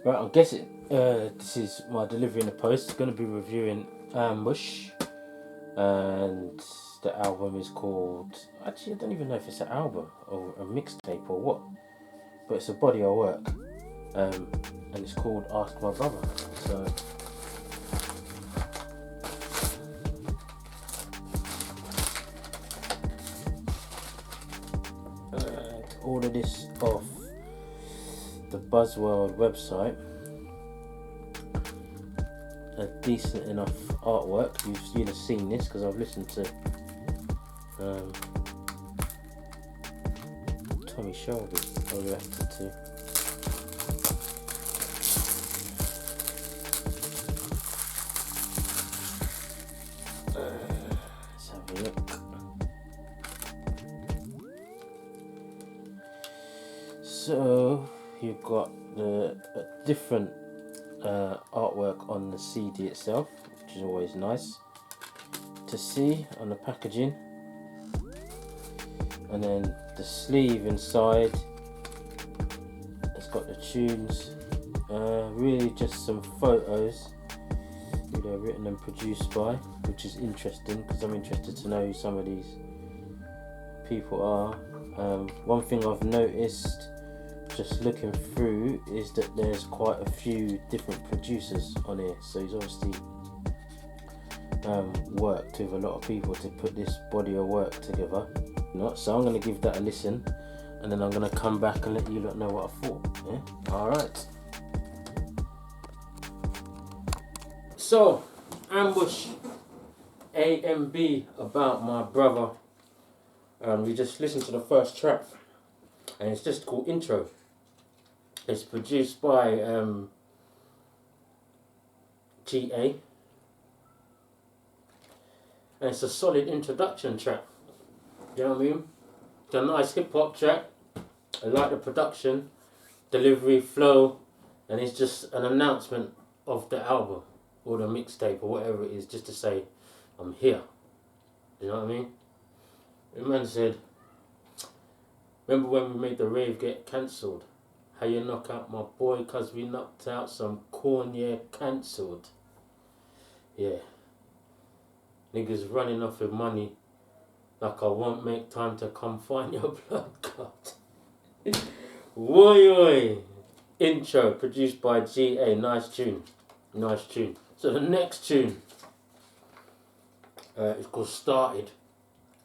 Right, I'm guessing this is my delivery in the post. Going to be reviewing Ambush, and the album is called. Actually, I don't even know if it's an album or a mixtape or what, but it's a body of work, and it's called Ask My Brother. So. Order this off the Buzzworld website. A decent enough artwork. You'd have seen this because I've listened to Tommy Shelby. I reacted to. Let's have a look. So you've got the different artwork on the CD itself, which is always nice to see on the packaging, and then the sleeve inside. It's got the tunes. Really, just some photos. They're written and produced by, which is interesting because I'm interested to know who some of these people are. One thing I've noticed just looking through is that there's quite a few different producers on here, so he's obviously worked with a lot of people to put this body of work together. So I'm going to give that a listen, and then I'm going to come back and let you lot know what I thought. Yeah? Alright. So, Ambush, AMB, About My Brother. We just listened to the first track, and it's just called Intro. It's produced by GA, and it's a solid introduction track. You know what I mean? It's a nice hip hop track. I like the production, delivery, flow, and it's just an announcement of the album or the mixtape or whatever it is, just to say, I'm here. You know what I mean? The man said, remember when we made the rave get cancelled? How you knock out my boy cause we knocked out some corn, yeah, cancelled. Yeah. Niggas running off with money like I won't make time to come find your blood clot. Woy woy. Intro produced by GA. Nice tune. Nice tune. So the next tune is called Started,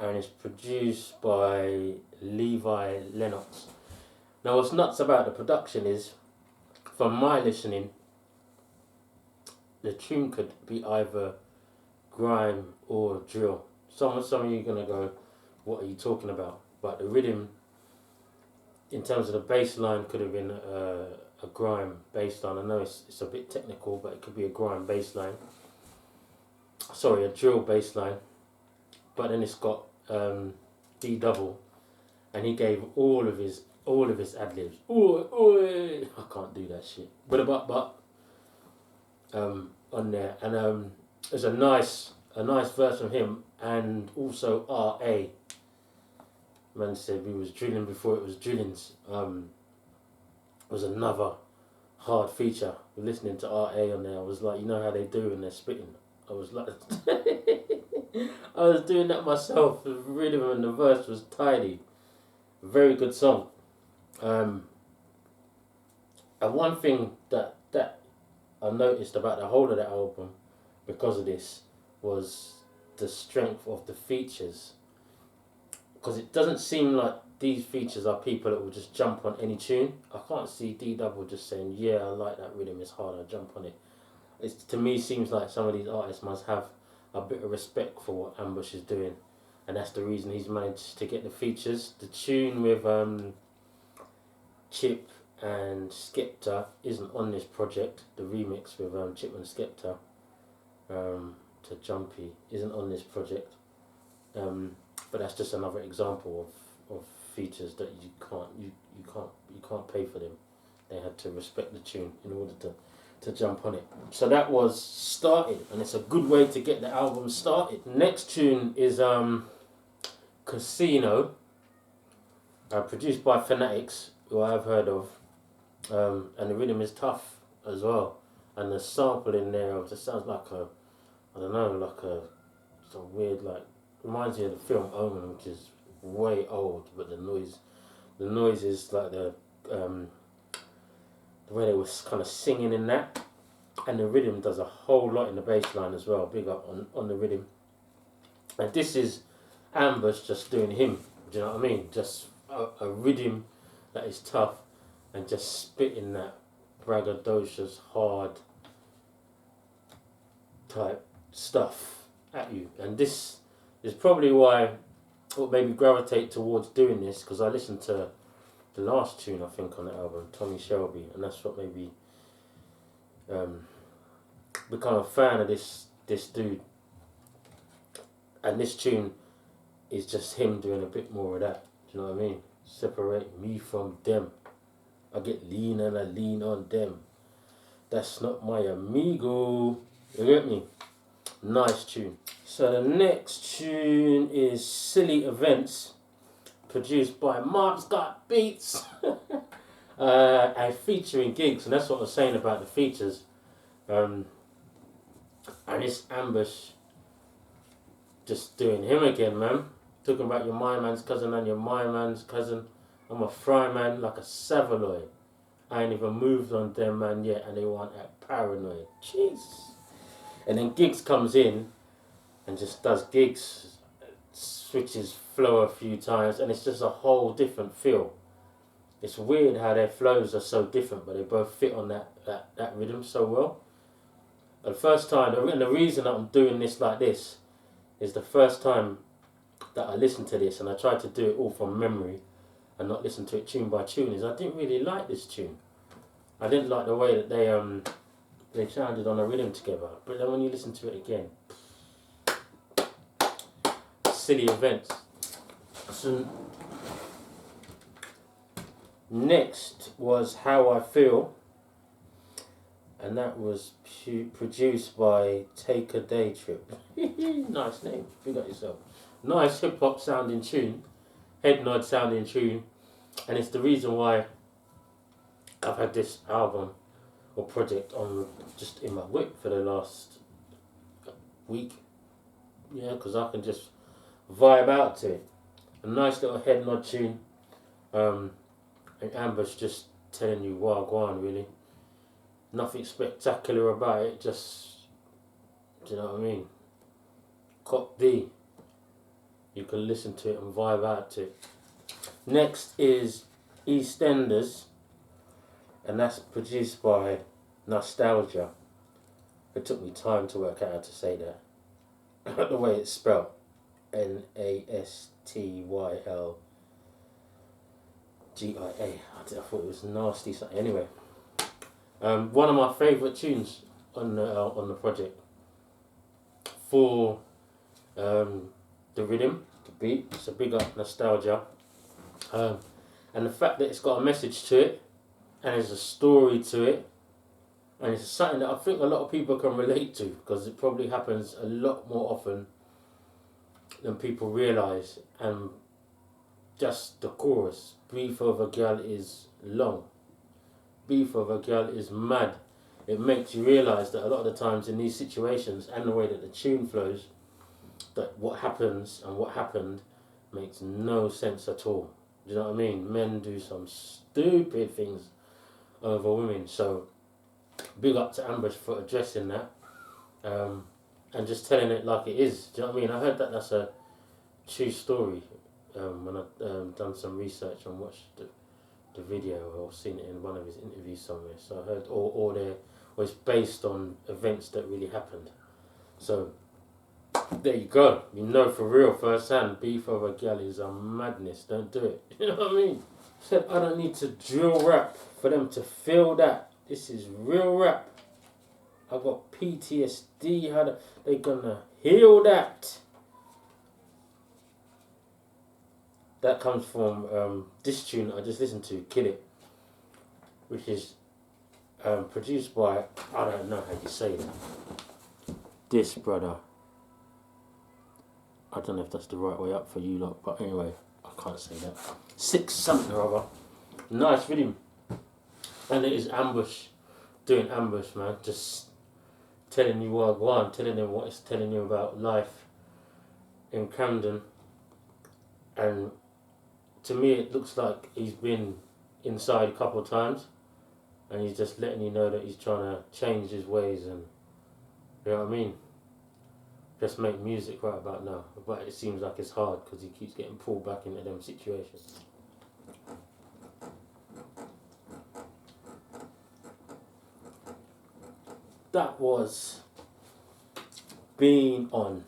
and it's produced by Levi Lennox. Now what's nuts about the production is, from my listening, the tune could be either grime or drill. Some of you are going to go, what are you talking about? But the rhythm, in terms of the bass line, could have been a grime bass line. I know it's a bit technical, but it could be a grime bass line. Sorry, a drill bass line. But then it's got D double, and he gave all of his ad libs. I can't do that shit. But on there, and there's a nice verse from him, and also RA. Man said we was drilling before it was drillings. Was another hard feature. We're listening to RA on there. I was like, you know how they do when they're spitting. I was like, I was doing that myself. The rhythm and the verse was tidy. Very good song. And one thing that I noticed about the whole of the album, because of this, was the strength of the features. Because it doesn't seem like these features are people that will just jump on any tune. I can't see D double just saying, yeah, I like that rhythm, it's hard, I'll jump on it. It to me seems like some of these artists must have a bit of respect for what Ambush is doing, and that's the reason he's managed to get the features. The tune with Chip and Skepta isn't on this project. The remix with Chip and Skepta to Jumpy isn't on this project, but that's just another example of features that you can't pay for them. They had to respect the tune in order to jump on it. So that was Started, and it's a good way to get the album started. Next tune is Casino, produced by Fanatics, who I've heard of, and the rhythm is tough. as well. And the sample in there just sounds like a, I don't know, like a some weird, like, reminds me of the film Omen, which is way old, but the noise is like the way they was kind of singing in that, and the rhythm does a whole lot in the bass line as well. Big up on the rhythm. And this is Ambush just doing him. Do you know what I mean? Just a rhythm that is tough, and just spitting that braggadocious, hard type stuff at you. And this is probably why what made me gravitate towards doing this, because I listened to the last tune I think on the album, Tommy Shelby, and that's what made me become a fan of this dude. And this tune is just him doing a bit more of that. Do you know what I mean? Separate me from them. I get lean and I lean on them. That's not my amigo. You get me? Nice tune. So the next tune is Silly Events, produced by Mob's Got Beats. And featuring Gigs, and that's what I was saying about the features. And it's Ambush just doing him again, man. Talking about your my man's cousin and your my man's cousin. I'm a fry man like a Savaloy. I ain't even moved on them man yet, and they want that paranoid. Jesus. And then Gigs comes in and just does Gigs, switches flow a few times, and it's just a whole different feel. It's weird how their flows are so different, but they both fit on that rhythm so well. The first time, and the reason that I'm doing this like this is the first time that I listened to this, and I tried to do it all from memory and not listen to it tune by tune, is I didn't really like this tune. I didn't like the way that they sounded on a rhythm together. But then when you listen to it again, Silly Events. So next was How I Feel, and that was produced by Take a Day Trip. Nice name, big up yourself. Nice hip hop sounding tune, head nod sounding tune, and it's the reason why I've had this album or project on just in my whip for the last week. Yeah, because I can just vibe out to it. A nice little head nod tune, and Ambush just telling you wagwan really. Nothing spectacular about it, just, do you know what I mean? Cop D. You can listen to it and vibe out to it. Next is EastEnders, and that's produced by Nostalgia. It took me time to work out how to say that. The way it's spelled. Nastyylgia. I thought it was nasty something. Anyway, one of my favourite tunes on the project for the rhythm, the beat. It's a big up Nostalgia, and the fact that it's got a message to it, and there's a story to it, and it's something that I think a lot of people can relate to, because it probably happens a lot more often than people realise. And just the chorus, beef over girl is long, beef over girl is mad. It makes you realise that a lot of the times in these situations, and the way that the tune flows, that what happens and what happened makes no sense at all. Do you know what I mean? Men do some stupid things over women. So big up to Ambush for addressing that, and just telling it like it is. Do you know what I mean? I heard that that's a true story when I done some research and watched the video, or seen it in one of his interviews somewhere. So I heard all there was based on events that really happened. So there you go. You know for real, first hand, beef over gal is a madness. Don't do it. You know what I mean? Said I don't need to drill rap for them to feel that. This is real rap. I got PTSD. How they gonna heal that? That comes from this tune I just listened to, Kill It, which is produced by, I don't know how you say that. This brother. I don't know if that's the right way up for you lot, but anyway, I can't say that. 6 something or other. Nice rhythm. And it is Ambush doing Ambush, man. Just telling you what I want, telling him what it's telling you about life in Camden. And to me, it looks like he's been inside a couple of times, and he's just letting you know that he's trying to change his ways, and you know what I mean? Just make music right about now. But it seems like it's hard because he keeps getting pulled back into them situations. That was Being On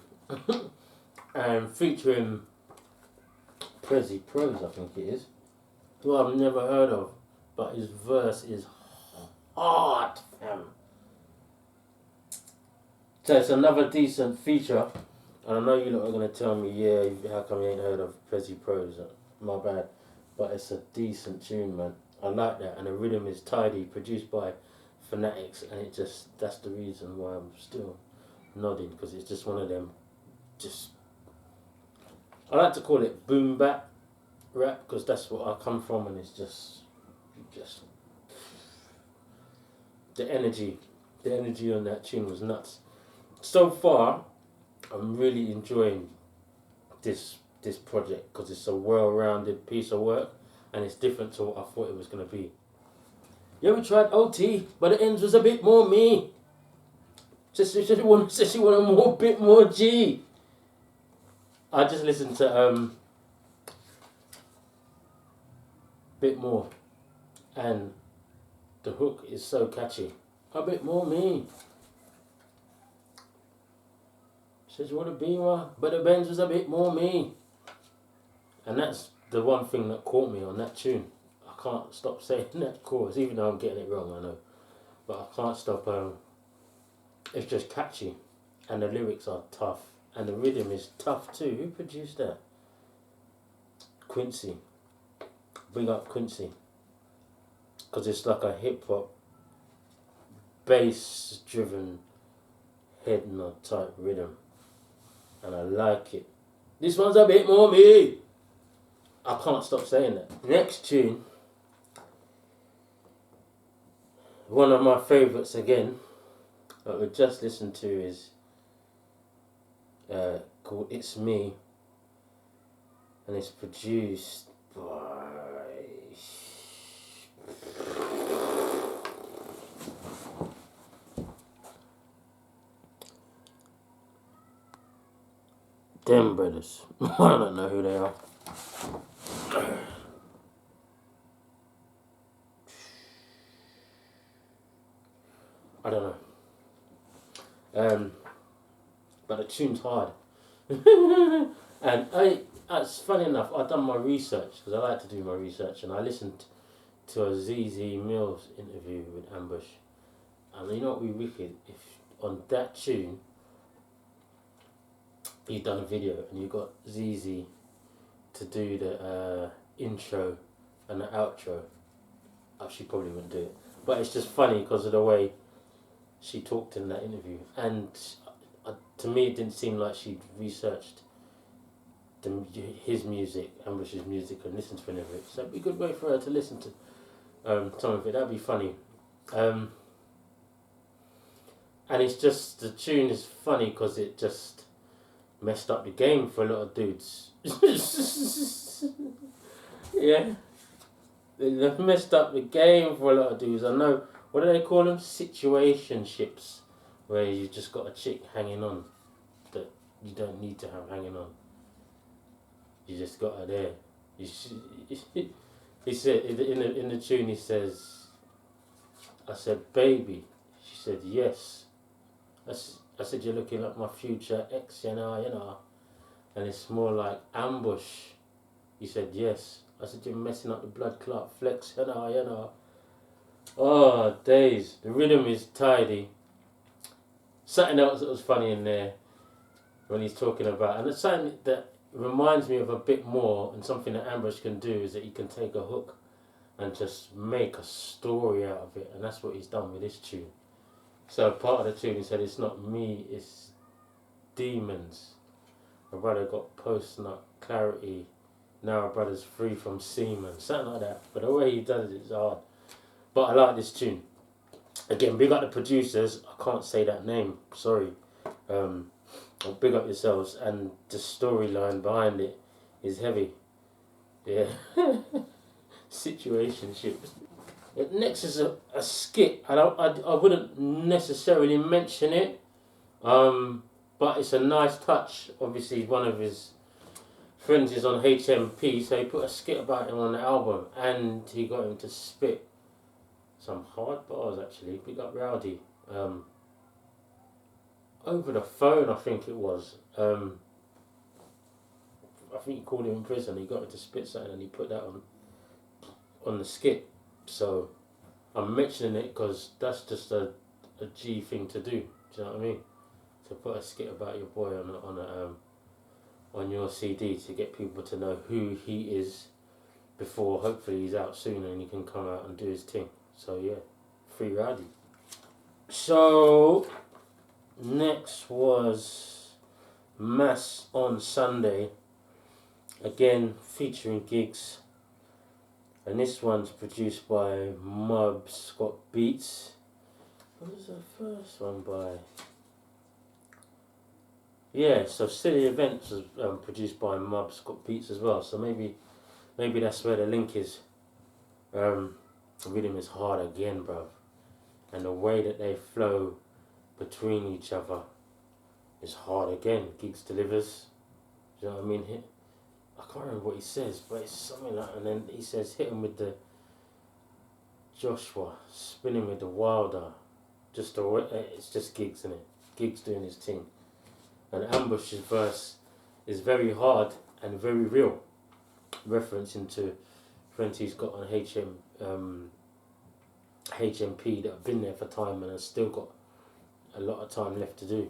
and featuring Prezi Pros, I think it is, who I've never heard of, but his verse is hard, fam. So it's another decent feature, and I know you lot are going to tell me, yeah, how come you ain't heard of Prezi Pros? My bad, but it's a decent tune, man. I like that, and the rhythm is tidy, produced by Fanatics, and it just, that's the reason why I'm still nodding, because it's just one of them, just, I like to call it boom bap rap, because that's what I come from, and it's just the energy on that tune was nuts. So far, I'm really enjoying this project, because it's a well-rounded piece of work, and it's different to what I thought it was going to be. Yeah, we tried OT, but the ends was a bit more me. Said she wanted a bit more G. I just listened to bit more, and the hook is so catchy. A bit more me. Said you want a Beamer, but the Benz was a bit more me. And that's the one thing that caught me on that tune. I can't stop saying that chorus, even though I'm getting it wrong, I know. But I can't stop, it's just catchy. And the lyrics are tough. And the rhythm is tough too. Who produced that? Quincy. Bring up Quincy. Because it's like a hip-hop, bass-driven, head nod type rhythm. And I like it. This one's a bit more me. I can't stop saying that. Next tune, one of my favourites again, that we just listened to is called It's Me, and it's produced by them brothers. I don't know who they are. I don't know. But the tune's hard. And it's funny enough, I've done my research, because I like to do my research, and I listened to a ZZ Mills interview with Ambush. And you know what would be wicked? If on that tune, you've done a video, and you got ZZ to do the intro and the outro. She probably wouldn't do it. But it's just funny because of the way she talked in that interview. And to me, it didn't seem like she'd researched his music, Ambush's music, and listened to any of it. So it'd be a good way for her to listen to some of it. That'd be funny. And it's just, the tune is funny because it just messed up the game for a lot of dudes. Yeah. They've messed up the game for a lot of dudes. I know, what do they call them? Situationships. Where you just got a chick hanging on that you don't need to have hanging on. You just got her there. He said, in the tune he says, I said, baby. She said, yes. I said, you're looking like my future ex, you know. And it's more like ambush. He said, yes. I said, you're messing up the blood clot flex, you know. Oh, days. The rhythm is tidy. Something else that was funny in there when he's talking about, and it's something that reminds me of a bit more, and something that Ambush can do, is that he can take a hook and just make a story out of it, and that's what he's done with this tune. So part of the tune, he said, it's not me, it's demons. My brother got post-nut clarity, now our brother's free from semen, something like that. But the way he does it is hard. But I like this tune. Again, big up the producers. I can't say that name. Sorry. Big up yourselves. And the storyline behind it is heavy. Yeah. Situationships. Next is a skit. I wouldn't necessarily mention it. But it's a nice touch. Obviously, one of his friends is on HMP, so he put a skit about him on the album, and he got him to spit some hard bars. Actually, big up Rowdy. Over the phone, I think it was. I think he called him in prison. He got him to spit something, and he put that on the skit. So I'm mentioning it because that's just a G thing to do. Do you know what I mean? To put a skit about your boy on your CD to get people to know who he is before hopefully he's out soon and he can come out and do his thing. So yeah, free Rowdy. So next was Mass on Sunday, again featuring gigs, and this one's produced by Mubs, got beats. What was the first one by? Yeah, so Silly Events was produced by Mubs, got beats as well. So maybe that's where the link is. The rhythm is hard again, bruv, and the way that they flow between each other is hard again. Gigs delivers. Do you know what I mean? I can't remember what he says, but it's something like, and then he says hit him with the Joshua, spinning with the Wilder. Just the way, it's just Gigs, isn't it? Gigs doing his thing. And Ambush's verse is very hard and very real, referencing to friends he's got on HMP that have been there for time and have still got a lot of time left to do.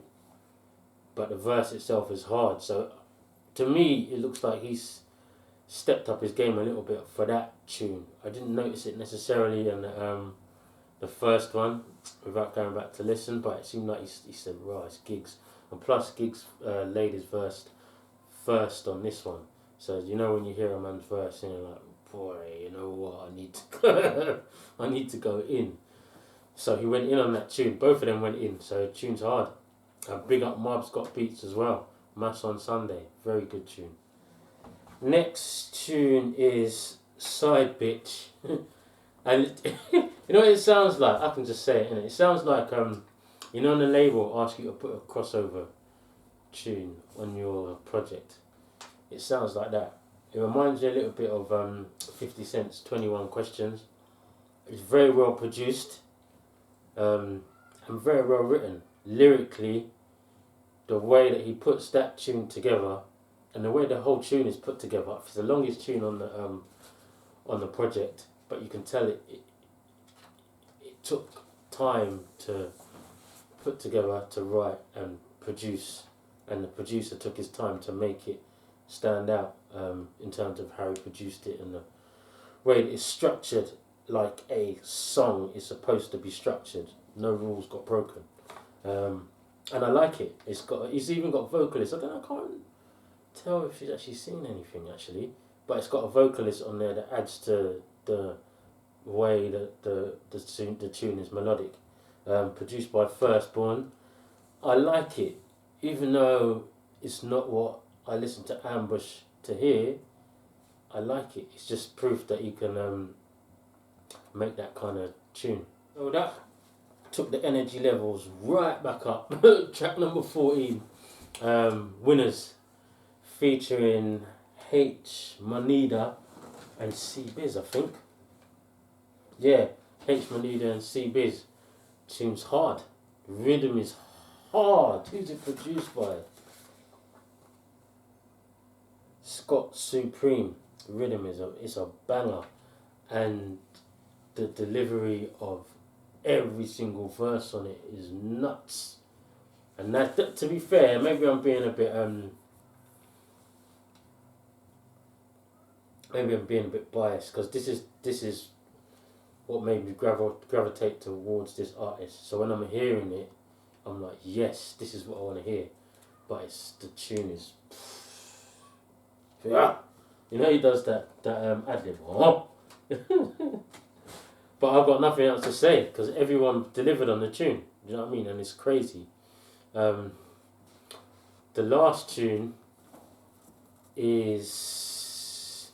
But the verse itself is hard, so to me it looks like he's stepped up his game a little bit for that tune. I didn't notice it necessarily in the first one without going back to listen, but it seemed like he said, right, it's Gigs. And plus Gigs laid his verse first on this one. So you know when you hear a man's verse and you're like, boy, you know what, I need to go in. So he went in on that tune. Both of them went in, so the tune's hard. Big up Mob's got beats as well. Mass on Sunday, very good tune. Next tune is Side Bitch. And you know what it sounds like? I can just say it, innit? It sounds like you know, on the label ask you to put a crossover tune on your project. It sounds like that. It reminds you a little bit of 50 Cent's 21 Questions. It's very well produced and very well written. Lyrically, the way that he puts that tune together and the way the whole tune is put together. It's the longest tune on the project, but you can tell it took time to put together, to write and produce, and the producer took his time to make it stand out in terms of how he produced it and the way it's structured like a song is supposed to be structured. No rules got broken, and I like it. It's even got vocalists. I can't tell if she's actually seen anything actually, but it's got a vocalist on there that adds to the way that the tune is melodic. Produced by Firstborn. I like it, even though it's not what I listen to Ambush to hear. I like it. It's just proof that you can make that kind of tune. So that took the energy levels right back up. Track number 14, Winners, featuring H Manida and C Biz, I think. Yeah, H Manida and C Biz. Tune's hard. The rhythm is hard. Who's it produced by? Scott Supreme. The rhythm is a banger, and the delivery of every single verse on it is nuts. And that to be fair, maybe I'm being a bit biased because this is what made me gravitate towards this artist. So when I'm hearing it, I'm like, yes, this is what I want to hear. But the tune is, yeah, you know, he does that ad lib. But I've got nothing else to say because everyone delivered on the tune. You know what I mean? And it's crazy. The last tune is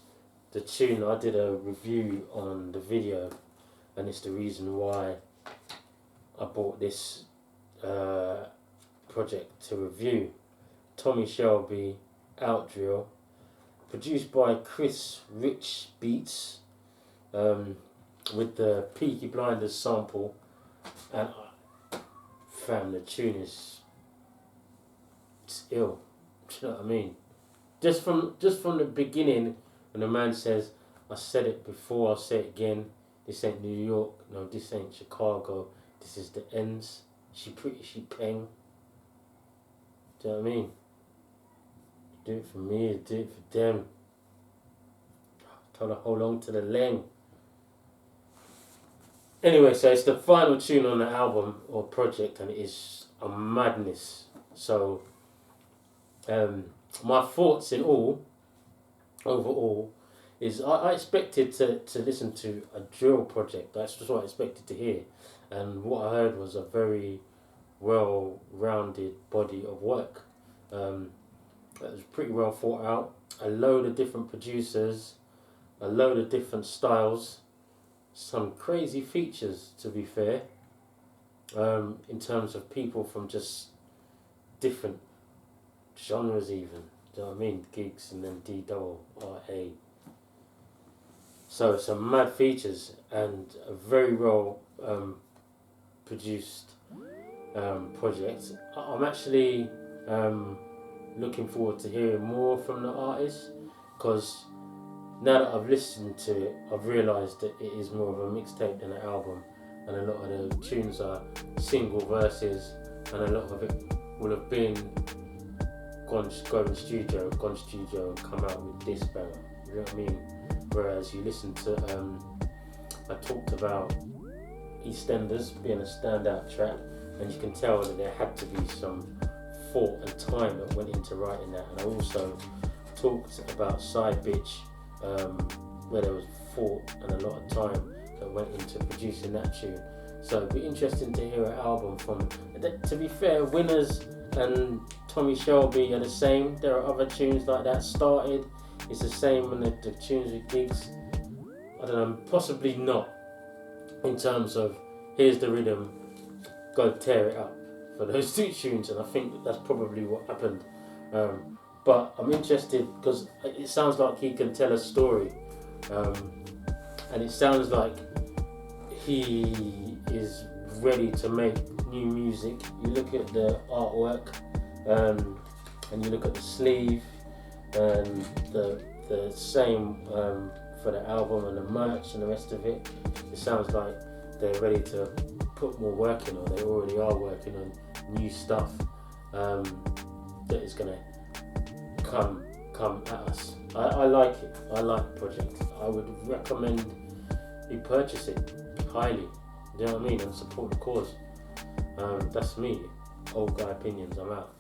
the tune I did a review on the video, and it's the reason why I bought this project to review. Tommy Shelby, Outdrill, produced by Chris Rich Beats, with the Peaky Blinders sample, and fam, the tune is it's ill. Do you know what I mean? Just from the beginning, when the man says, "I said it before, I'll say it again. This ain't New York, no, this ain't Chicago. This is the ends. She pretty, she peng." Do you know what I mean? Do it for me, do it for them. Try to hold on to the lane. Anyway, so it's the final tune on the album or project, and it is a madness. So, my thoughts overall, is I expected to listen to a drill project. That's just what I expected to hear. And what I heard was a very well-rounded body of work. That was pretty well thought out. A load of different producers, a load of different styles, some crazy features, to be fair, in terms of people from just different genres even. Do you know what I mean? Gigs and then D-double-R-A. So some mad features and a very well produced project. I'm actually looking forward to hearing more from the artist, because now that I've listened to it, I've realised that it is more of a mixtape than an album, and a lot of the tunes are single verses, and a lot of it will have been gone studio and come out with this banger. You know what I mean? Whereas you listen to, I talked about EastEnders being a standout track, and you can tell that there had to be some thought and time that went into writing that. And I also talked about Side Bitch, where there was thought and a lot of time that went into producing that tune. So it'd be interesting to hear an album from, to be fair, Winners and Tommy Shelby are the same. There are other tunes like that started. It's the same when the tunes with Gigs. I don't know, possibly not in terms of here's the rhythm, go tear it up for those two tunes, and I think that's probably what happened. But I'm interested because it sounds like he can tell a story, and it sounds like he is ready to make new music. You look at the artwork, and you look at the sleeve, and the same for the album and the merch and the rest of it. It sounds like they're ready to put more work in, or they already are working on new stuff that is going to come at us. I like it. I like the project. I would recommend you purchase it highly. You know what I mean? And support the cause. That's me. Old guy opinions. I'm out.